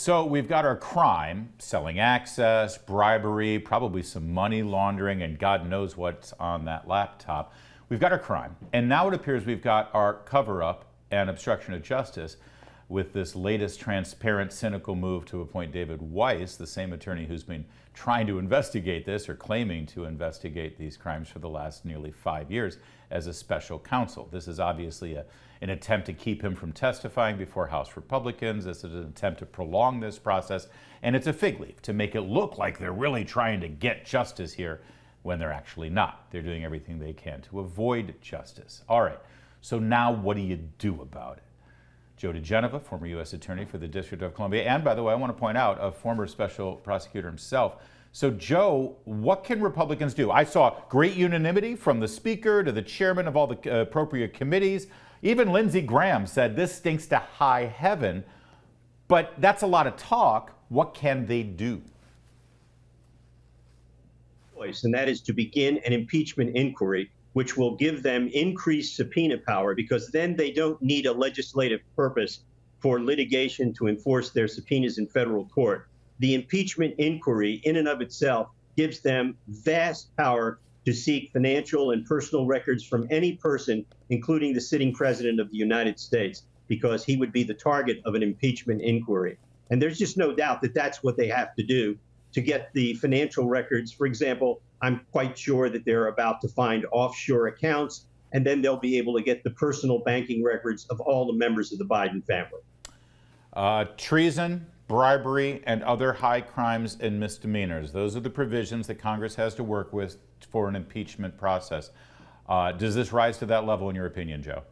So we've got our crime, selling access, bribery, probably some money laundering, and God knows what's on that laptop. We've got our crime, and now it appears we've got our cover-up and obstruction of justice with this latest transparent, cynical move to appoint David Weiss, the same attorney who's been trying to investigate this or claiming to investigate these crimes for the last nearly 5 years as a special counsel. This is obviously an attempt to keep him from testifying before House Republicans. This is an attempt to prolong this process, and it's a fig leaf to make it look like they're really trying to get justice here when they're actually not. They're doing everything they can to avoid justice. All right, so now what do you do about it? Joe diGenova, former U.S. Attorney for the District of Columbia, and by the way, I want to point out, a former special prosecutor himself. So Joe, what can Republicans do? I saw great unanimity from the Speaker to the chairman of all the appropriate committees. Even Lindsey Graham said this stinks to high heaven, but that's a lot of talk. What can they do? And that is to begin an impeachment inquiry, which will give them increased subpoena power, because then they don't need a legislative purpose for litigation to enforce their subpoenas in federal court. The impeachment inquiry in and of itself gives them vast power to seek financial and personal records from any person, including the sitting president of the United States, because he would be the target of an impeachment inquiry. And there's just no doubt that that's what they have to do to get the financial records. For example, I'm quite sure that they're about to find offshore accounts, and then they'll be able to get the personal banking records of all the members of the Biden family. Treason, bribery, and other high crimes and misdemeanors. Those are the provisions that Congress has to work with for an impeachment process. Does this rise to that level in your opinion, Joe?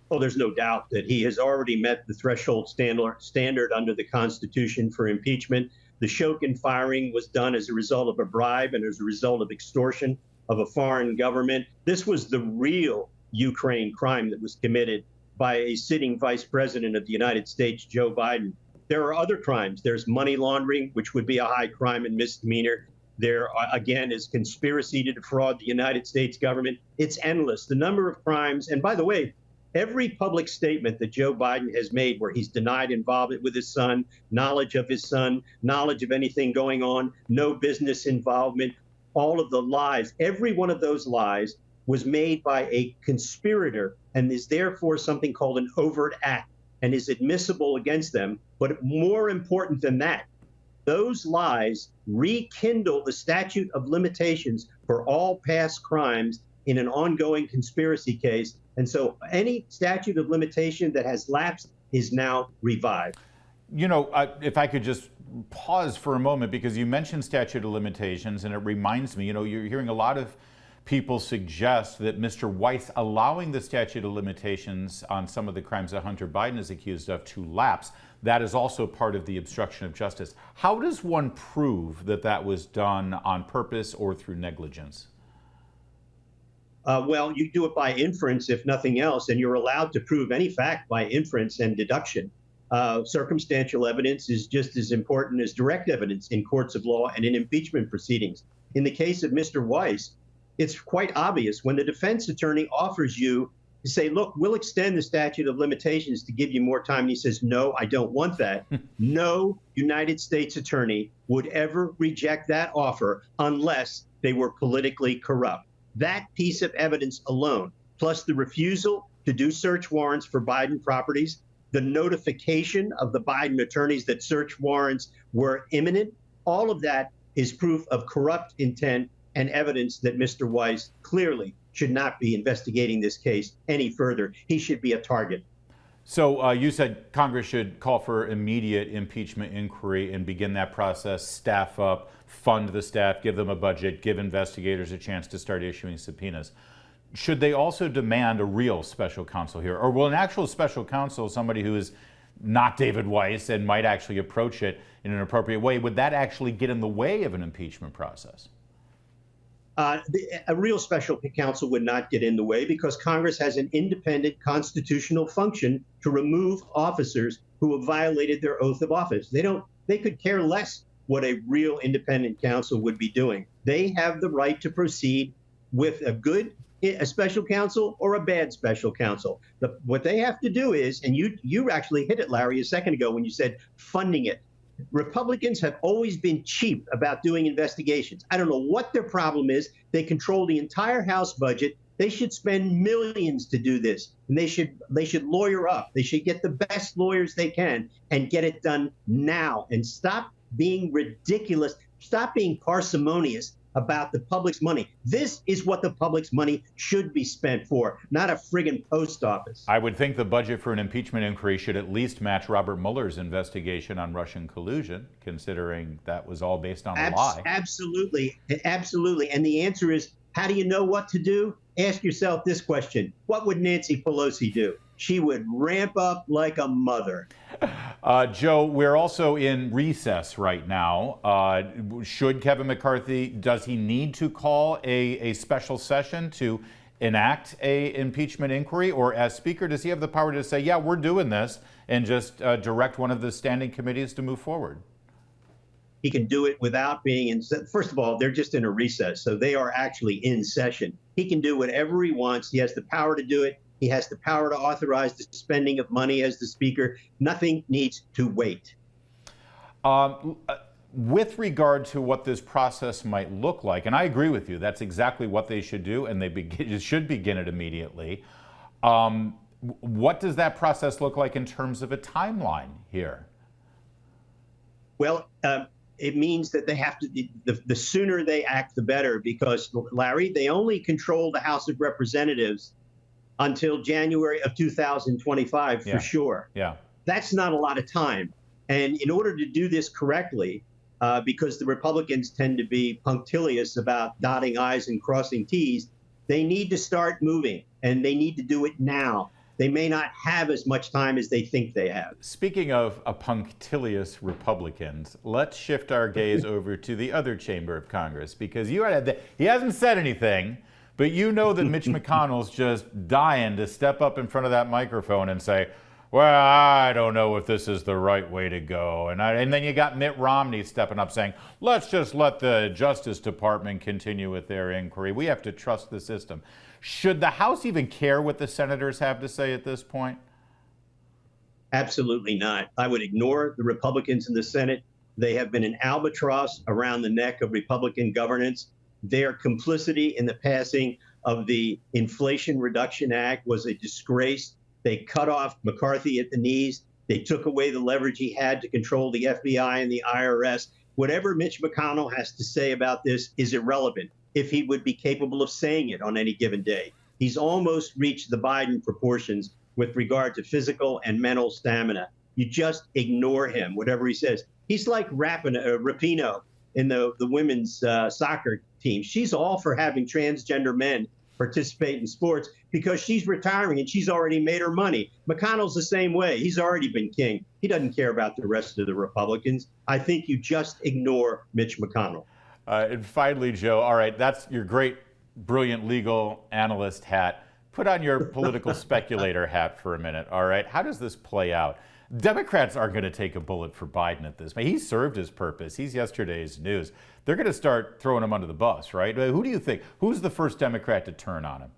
Well, there's no doubt that he has already met the threshold standard under the Constitution for impeachment. The Shokin firing was done as a result of a bribe and as a result of extortion of a foreign government. This was the real Ukraine crime that was committed by a sitting vice president of the United States, Joe Biden. There are other crimes. There's money laundering, which would be a high crime and misdemeanor. There, again, is conspiracy to defraud the United States government. It's endless. The number of crimes. And by the way, every public statement that Joe Biden has made where he's denied involvement with his son, knowledge of his son, knowledge of anything going on, no business involvement, all of the lies, every one of those lies was made by a conspirator and is therefore something called an overt act and is admissible against them. But more important than that, those lies rekindle the statute of limitations for all past crimes in an ongoing conspiracy case. And so any statute of limitation that has lapsed is now revived. You know, if I could just pause for a moment, because you mentioned statute of limitations, and it reminds me, you know, you're hearing a lot of people suggest that Mr. Weiss allowing the statute of limitations on some of the crimes that Hunter Biden is accused of to lapse, that is also part of the obstruction of justice. How does one prove that that was done on purpose or through negligence? Well, you do it by inference, if nothing else, and you're allowed to prove any fact by inference and deduction. Circumstantial evidence is just as important as direct evidence in courts of law and in impeachment proceedings. In the case of Mr. Weiss, it's quite obvious when the defense attorney offers you to say, look, we'll extend the statute of limitations to give you more time. And he says, no, I don't want that. No United States attorney would ever reject that offer unless they were politically corrupt. That piece of evidence alone, plus the refusal to do search warrants for Biden properties, the notification of the Biden attorneys that search warrants were imminent, all of that is proof of corrupt intent and evidence that Mr. Weiss clearly should not be investigating this case any further. He should be a target. So you said Congress should call for immediate impeachment inquiry and begin that process, staff up, fund the staff, give them a budget, give investigators a chance to start issuing subpoenas. Should they also demand a real special counsel here? Or will an actual special counsel, somebody who is not David Weiss and might actually approach it in an appropriate way, would that actually get in the way of an impeachment process? A real special counsel would not get in the way because Congress has an independent constitutional function to remove officers who have violated their oath of office. They could care less what a real independent counsel would be doing. They have the right to proceed with a good a special counsel or a bad special counsel. What they have to do is, and you actually hit it, Larry, a second ago when you said funding it. Republicans have always been cheap about doing investigations. I don't know what their problem is. They control the entire House budget. They should spend millions to do this, and they should lawyer up. They should get the best lawyers they can and get it done now, and stop being ridiculous. Stop being parsimonious about the public's money. This is what the public's money should be spent for, not a friggin' post office. I would think the budget for an impeachment inquiry should at least match Robert Mueller's investigation on Russian collusion, considering that was all based on a lie. Absolutely. Absolutely. And the answer is, how do you know what to do? Ask yourself this question. What would Nancy Pelosi do? She would ramp up like a mother. Joe, we're also in recess right now. Should Kevin McCarthy, does he need to call a special session to enact a impeachment inquiry? Or as Speaker, does he have the power to say, yeah, we're doing this, and just direct one of the standing committees to move forward? He can do it without being in. First of all, they're just in a recess, so they are actually in session. He can do whatever he wants. He has the power to do it. He has the power to authorize the spending of money as the Speaker. Nothing needs to wait. With regard to what this process might look like, and I agree with you, that's exactly what they should do, and they should begin it immediately. What does that process look like in terms of a timeline here? Well, it means that they have to, the sooner they act, the better, because, Larry, they only control the House of Representatives until January of 2025, for sure. Yeah. That's not a lot of time. And in order to do this correctly, because the Republicans tend to be punctilious about dotting I's and crossing T's, they need to start moving, and they need to do it now. They may not have as much time as they think they have. Speaking of punctilious Republicans, let's shift our gaze over to the other chamber of Congress, because he hasn't said anything, but you know that Mitch McConnell's just dying to step up in front of that microphone and say, well, I don't know if this is the right way to go. And then you got Mitt Romney stepping up saying, let's just let the Justice Department continue with their inquiry. We have to trust the system. Should the House even care what the senators have to say at this point? Absolutely not. I would ignore the Republicans in the Senate. They have been an albatross around the neck of Republican governance. Their complicity in the passing of the Inflation Reduction Act was a disgrace. They cut off McCarthy at the knees. They took away the leverage he had to control the FBI and the IRS. Whatever Mitch McConnell has to say about this is irrelevant if he would be capable of saying it on any given day. He's almost reached the Biden proportions with regard to physical and mental stamina. You just ignore him, whatever he says. He's like Rapinoe in the women's soccer team. She's all for having transgender men participate in sports because she's retiring and she's already made her money. McConnell's the same way. He's already been king. He doesn't care about the rest of the Republicans. I think you just ignore Mitch McConnell. And finally, Joe, all right, that's your great, brilliant legal analyst hat. Put on your political speculator hat for a minute, all right? How does this play out? Democrats aren't going to take a bullet for Biden at this point. He served his purpose. He's yesterday's news. They're going to start throwing him under the bus, right? Who do you think? Who's the first Democrat to turn on him?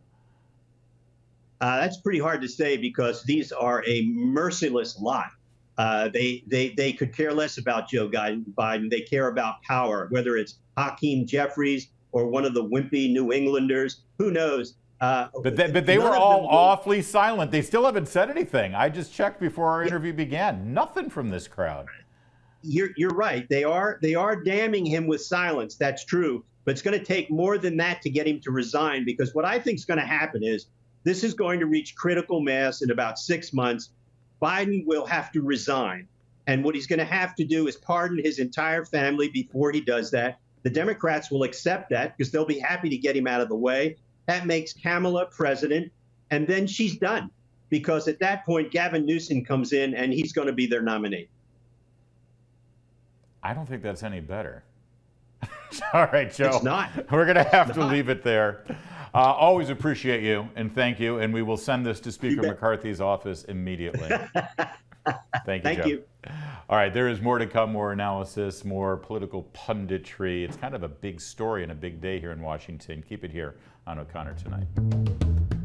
That's pretty hard to say because these are a merciless lot. They could care less about Joe Biden. They care about power, whether it's Hakeem Jeffries or one of the wimpy New Englanders. Who knows? But they were all awfully silent. They still haven't said anything. I just checked before our interview began. Nothing from this crowd. You're right. They are damning him with silence. That's true. But it's going to take more than that to get him to resign, because what I think is going to happen is this is going to reach critical mass in about 6 months. Biden will have to resign. And what he's going to have to do is pardon his entire family before he does that. The Democrats will accept that because they'll be happy to get him out of the way. That makes Kamala president, and then she's done, because at that point, Gavin Newsom comes in, and he's going to be their nominee. I don't think that's any better. All right, Joe. It's not. We're going to have to leave it there. Always appreciate you, and thank you, and we will send this to Speaker McCarthy's office immediately. Thank you, Thank Joe. you. All right, there is more to come, more analysis, more political punditry. It's kind of a big story and a big day here in Washington. Keep it here on O'Connor Tonight.